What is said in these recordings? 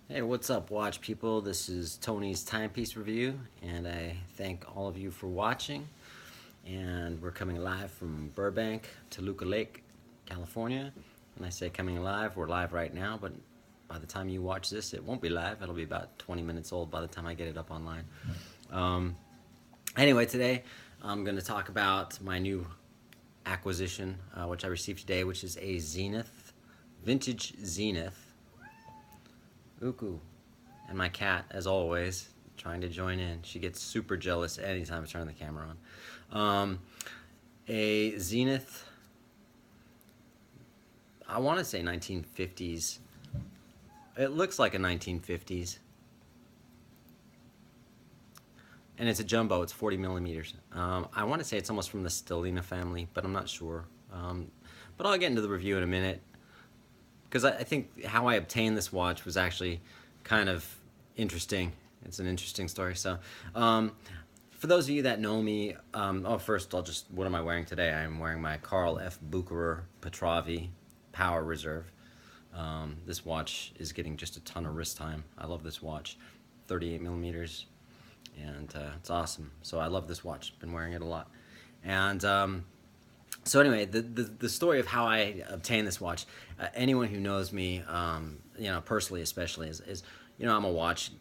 Hey, what's up, watch people? This is Tony's Timepiece Review, and I thank all of you for watching. And we're coming live from Burbank, Toluca Lake, California. And I say coming live, we're live right now, but by the time you watch this, it won't be live. It'll be about 20 minutes old by the time I get it up online. Um, anyway, today I'm going to talk about my new acquisition, which I received today, which is a Zenith, vintage Zenith. Uku. And my cat, as always, trying to join in. She gets super jealous anytime I turn the camera on. A Zenith, I want to say 1950s. It looks like a 1950s. And it's a jumbo, it's 40 millimeters. I want to say it's almost from the Stellina family, but I'm not sure. But I'll get into the review in a minute. Because I think how I obtained this watch was actually kind of interesting. It's an interesting story. So, for those of you that know me, first what am I wearing today? I'm wearing my Carl F. Bucherer Petravi Power Reserve. This watch is getting just a ton of wrist time. I love this watch, 38 millimeters, and it's awesome. So I love this watch. Been wearing it a lot, and so anyway, the story of how I obtained this watch, anyone who knows me, personally especially, is I'm a watch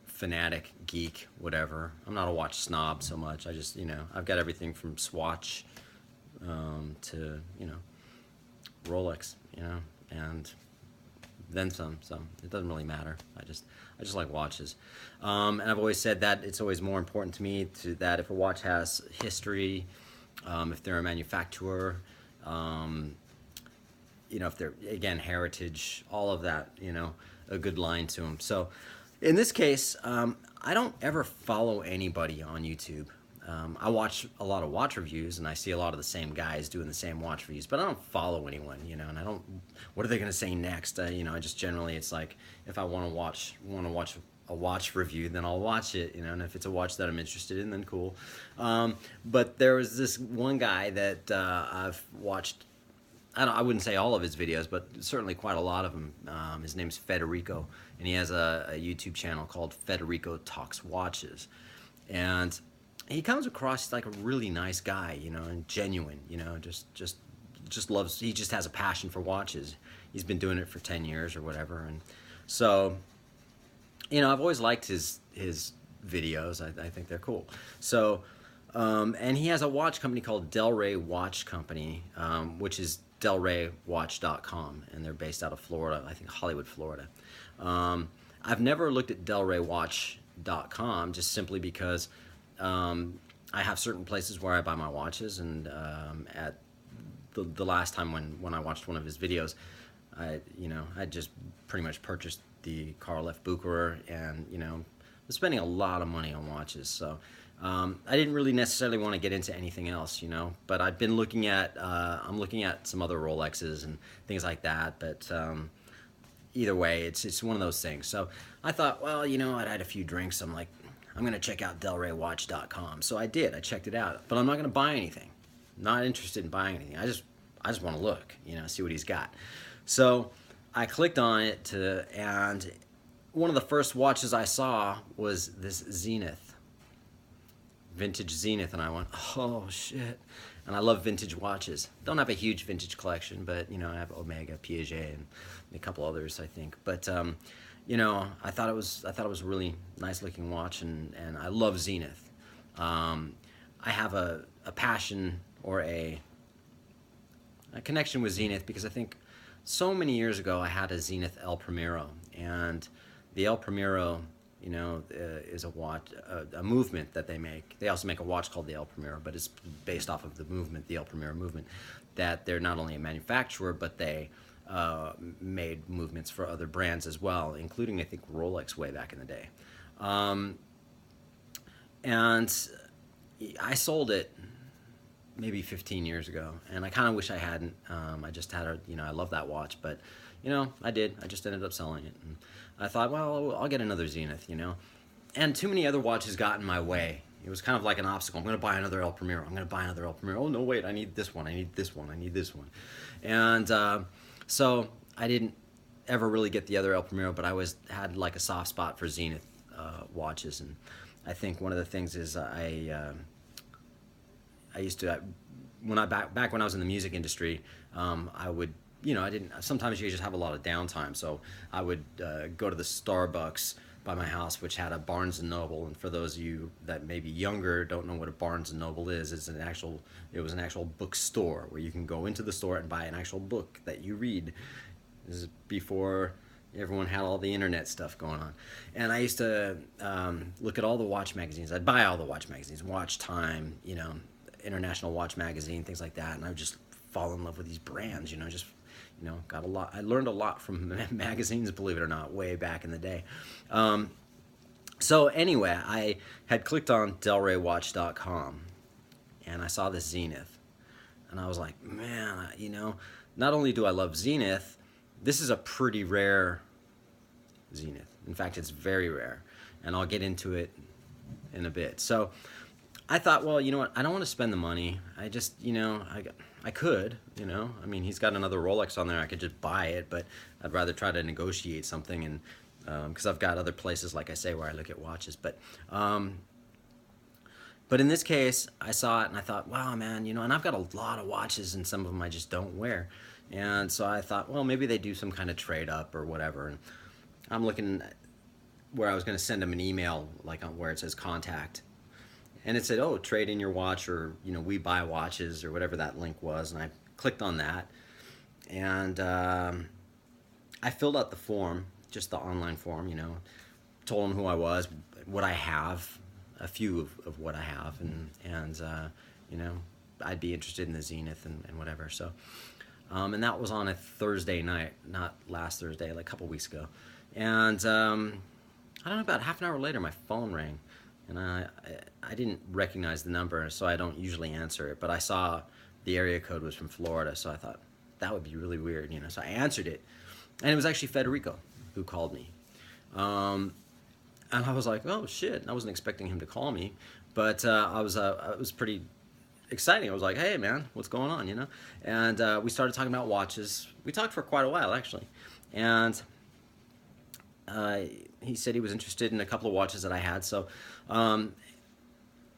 fanatic, geek, whatever. I'm not a watch snob so much. I just, I've got everything from Swatch to, Rolex, and then some. So it doesn't really matter. I just like watches. And I've always said that it's always more important to me that if a watch has history, if they're a manufacturer, if they're, again, heritage, all of that, a good line to them. So in this case, I don't ever follow anybody on YouTube. I watch a lot of watch reviews, and I see a lot of the same guys doing the same watch reviews, but I don't follow anyone, and I don't, what are they going to say next? I just generally, it's like, if I want to watch a watch review, then I'll watch it, and if it's a watch that I'm interested in, then cool. But there was this one guy that I've watched, I wouldn't say all of his videos, but certainly quite a lot of them. His name's Federico, and he has a YouTube channel called Federico Talks Watches. And he comes across like a really nice guy, and genuine, just loves, he just has a passion for watches. He's been doing it for 10 years or whatever. And so, I've always liked his videos. I think they're cool. So, and he has a watch company called Del Rey Watch Company, which is delraywatch.com, and they're based out of Florida, I think Hollywood, Florida. I've never looked at delraywatch.com just simply because I have certain places where I buy my watches, and at the last time when I watched one of his videos, I just pretty much purchased the Carl F. Bucherer, and was spending a lot of money on watches. So I didn't really necessarily want to get into anything else, but I've been looking at I'm looking at some other Rolexes and things like that. But either way, it's one of those things. So I thought, well, I'd had a few drinks. I'm like, I'm gonna check out delraywatch.com. So I did. I checked it out, but I'm not gonna buy anything. Not interested in buying anything. I just want to look, see what he's got. So I clicked on it and one of the first watches I saw was this Zenith, vintage Zenith, and I went, oh shit. And I love vintage watches. Don't have a huge vintage collection, but I have Omega, Piaget, and a couple others, I think. But I thought it was a really nice looking watch, and I love Zenith. I have a passion or a connection with Zenith because I think so many years ago I had a Zenith El Primero, and the El Primero, is a watch, a movement that they make. They also make a watch called the El Primero, but it's based off of the movement, the El Primero movement, that they're not only a manufacturer, but they made movements for other brands as well, including, I think, Rolex way back in the day. And I sold it maybe 15 years ago, and I kind of wish I hadn't. I just had I love that watch, but I did. I just ended up selling it, and I thought, well, I'll get another Zenith, and too many other watches got in my way. It was kind of like an obstacle. I'm going to buy another El Primero. I'm going to buy another El Primero. Oh no, wait, I need this one. I need this one. I need this one, and so I didn't ever really get the other El Primero, but I always had like a soft spot for Zenith watches, and I think one of the things is I used to when I back when I was in the music industry, I would, I didn't, sometimes you just have a lot of downtime, so I would go to the Starbucks by my house, which had a Barnes and Noble. And for those of you that may be younger, don't know what a Barnes and Noble is, it was an actual bookstore where you can go into the store and buy an actual book that you read. This is before everyone had all the internet stuff going on. And I used to look at all the watch magazines. I'd buy all the watch magazines, Watch Time, International Watch Magazine, things like that. And I would just fall in love with these brands, got a lot. I learned a lot from magazines, believe it or not, way back in the day. So anyway, I had clicked on delraywatch.com and I saw this Zenith, and I was like, man, not only do I love Zenith, this is a pretty rare Zenith. In fact, it's very rare, and I'll get into it in a bit. So I thought, well, you know what? I don't want to spend the money. I just, I could, I mean, he's got another Rolex on there. I could just buy it, but I'd rather try to negotiate something, and because I've got other places, like I say, where I look at watches. But in this case, I saw it and I thought, wow, man, and I've got a lot of watches, and some of them I just don't wear. And so I thought, well, maybe they do some kind of trade up or whatever. And I'm looking at where I was going to send him an email, like on where it says contact. And it said, oh, trade in your watch, or, we buy watches, or whatever that link was. And I clicked on that. And I filled out the form, just the online form, told him who I was, what I have, a few of what I have. And I'd be interested in the Zenith and whatever. So, and that was on a Thursday night, not last Thursday, like a couple weeks ago. And I don't know, about half an hour later, my phone rang. And I didn't recognize the number, so I don't usually answer it. But I saw the area code was from Florida, so I thought that would be really weird, So I answered it, and it was actually Federico who called me. And I was like, oh shit! I wasn't expecting him to call me, but it was pretty exciting. I was like, hey man, what's going on, And we started talking about watches. We talked for quite a while actually, and he said he was interested in a couple of watches that I had, so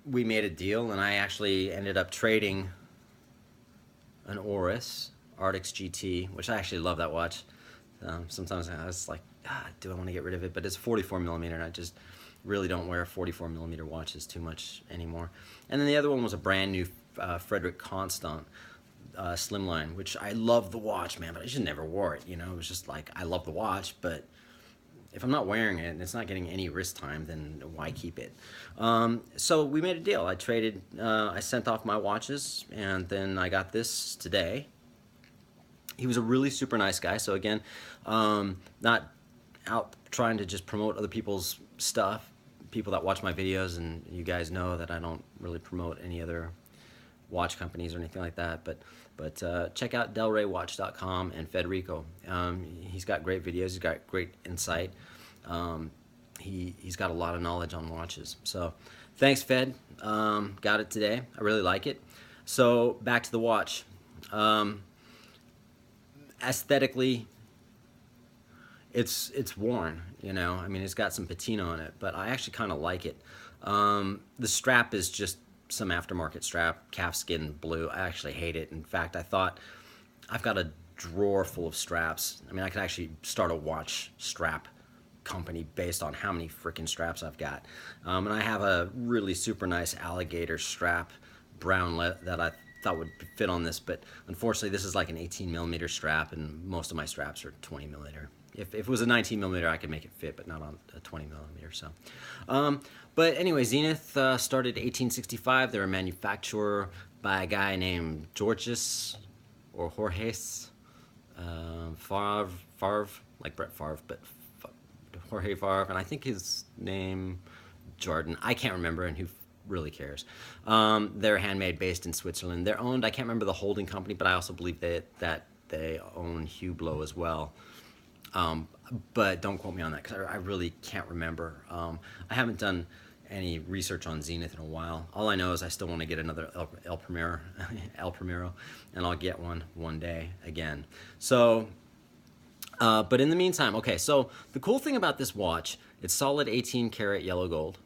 we made a deal, and I actually ended up trading an Oris Arctic GT, which I actually love that watch. Sometimes I was like, do I want to get rid of it? But it's 44 millimeter, and I just really don't wear 44 millimeter watches too much anymore. And then the other one was a brand new Frederick Constant Slimline, which I love the watch, man, but I just never wore it. It was just like, I love the watch, but if I'm not wearing it and it's not getting any wrist time, then why keep it? So we made a deal. I sent off my watches, and then I got this today. He was a really super nice guy. So again, not out trying to just promote other people's stuff, people that watch my videos, and you guys know that I don't really promote any other watch companies or anything like that, but check out delraywatch.com and Federico. He's got great videos, he's got great insight, he's got a lot of knowledge on watches. So thanks, Fed. Got it today. I really like it. So back to the watch. Aesthetically, it's worn, I mean, it's got some patina on it, but I actually kind of like it. The strap is just some aftermarket strap, calfskin blue. I actually hate it. In fact, I thought, I've got a drawer full of straps. I mean, I could actually start a watch strap company based on how many freaking straps I've got. And I have a really super nice alligator strap, brown that I thought would fit on this, but unfortunately this is like an 18 millimeter strap, and most of my straps are 20 millimeter. If it was a 19 millimeter, I could make it fit, but not on a 20 millimeter. So, but anyway, Zenith started 1865. They were a manufacturer by a guy named Georges or Jorges Favre, like Brett Favre, but Jorge Favre, and I think his name Jordan. I can't remember, and who really cares? They're handmade, based in Switzerland. They're owned. I can't remember the holding company, but I also believe that they own Hublot as well. But don't quote me on that, because I really can't remember. I haven't done any research on Zenith in a while. All I know is I still want to get another El Primero, and I'll get one day again. So But in the meantime, okay, so the cool thing about this watch, it's solid 18 karat yellow gold.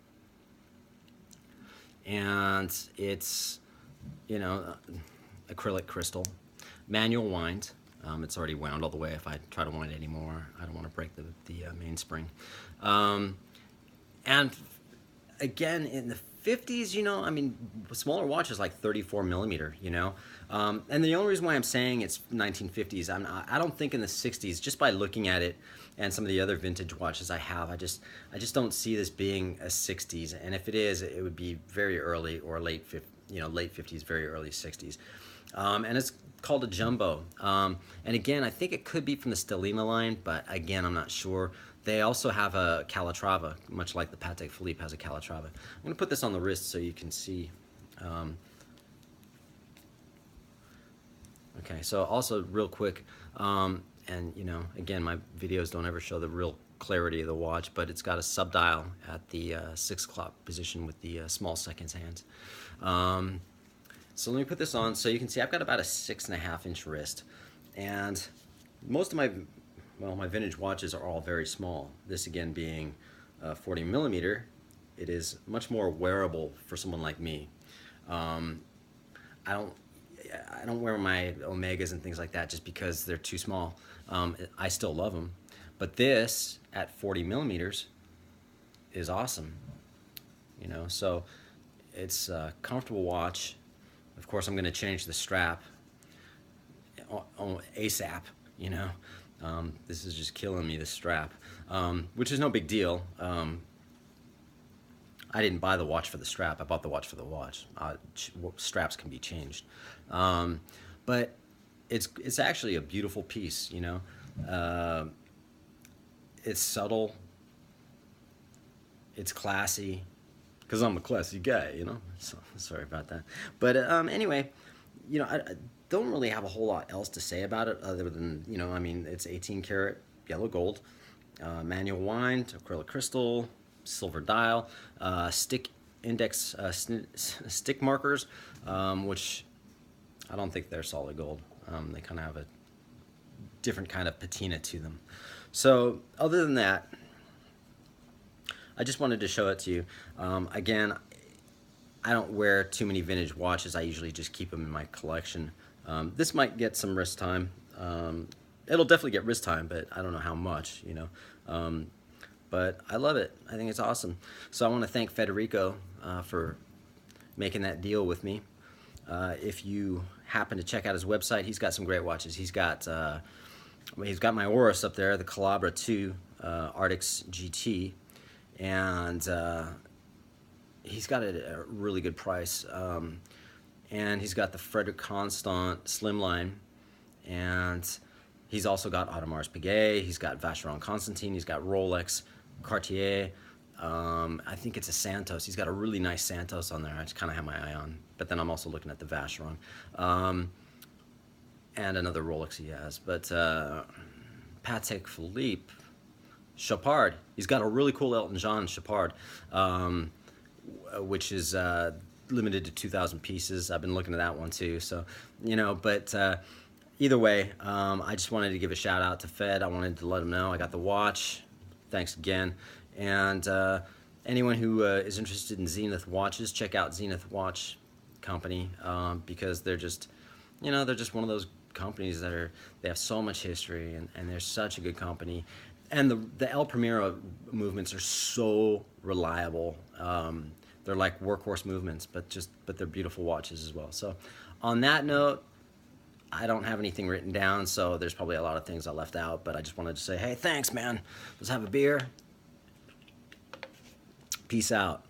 And it's, you know, acrylic crystal, manual wind. It's already wound all the way. If I try to wind it anymore, I don't want to break the mainspring. And again, in the 50s, you know, I mean, smaller watches like 34 millimeter, you know. And the only reason why I'm saying it's 1950s, I don't think in the 60s, just by looking at it and some of the other vintage watches I have, I just don't see this being a 60s. And if it is, it would be very early or late 50s, very early 60s. And it's called a jumbo. And again, I think it could be from the Stellina line, but again, I'm not sure. They also have a Calatrava, much like the Patek Philippe has a Calatrava. I'm going to put this on the wrist so you can see. Okay, so also real quick, and you know, again, my videos don't ever show the real clarity of the watch, but it's got a subdial at the 6 o'clock position with the small seconds hands. So let me put this on so you can see I've got about a 6.5 inch wrist, and most of my vintage watches are all very small. This again being 40 millimeter, it is much more wearable for someone like me. I don't wear my Omegas and things like that just because they're too small. I still love them, but this at 40 millimeters is awesome. You know, so it's a comfortable watch. Of course, I'm going to change the strap ASAP. You know, this is just killing me, this strap, which is no big deal. I didn't buy the watch for the strap. I bought the watch for the watch. Straps can be changed, but it's actually a beautiful piece. You know, it's subtle. It's classy, because I'm a classy guy. You know, so sorry about that. But anyway, you know, I don't really have a whole lot else to say about it other than, you know, I mean, it's 18 karat yellow gold, manual wind, acrylic crystal, silver dial, stick index stick markers, which I don't think they're solid gold. They kind of have a different kind of patina to them. So other than that, I just wanted to show it to you. Again, I don't wear too many vintage watches. I usually just keep them in my collection. This might get some wrist time. It'll definitely get wrist time, but I don't know how much, you know. But I love it. I think it's awesome. So I want to thank Federico for making that deal with me. If you happen to check out his website, he's got some great watches. He's got my Oris up there, the Calabra 2 Arctic GT, and he's got it at a really good price. And he's got the Frederic Constant Slimline, and he's also got Audemars Piguet, he's got Vacheron Constantin, he's got Rolex, Cartier, I think it's a Santos. He's got a really nice Santos on there. I just kind of have my eye on, but then I'm also looking at the Vacheron, and another Rolex he has. But Patek Philippe, Chopard, he's got a really cool Elton John Chopard, which is limited to 2,000 pieces. I've been looking at that one too. So, you know, but either way, I just wanted to give a shout out to Fed. I wanted to let him know I got the watch. Thanks again. And anyone who is interested in Zenith watches, check out Zenith Watch Company, because they're just, you know, they're just one of those companies that they have so much history, and they're such a good company. And the El Primero movements are so reliable. They're like workhorse movements, but they're beautiful watches as well. So on that note, I don't have anything written down, so there's probably a lot of things I left out, but I just wanted to say, hey, thanks, man. Let's have a beer. Peace out.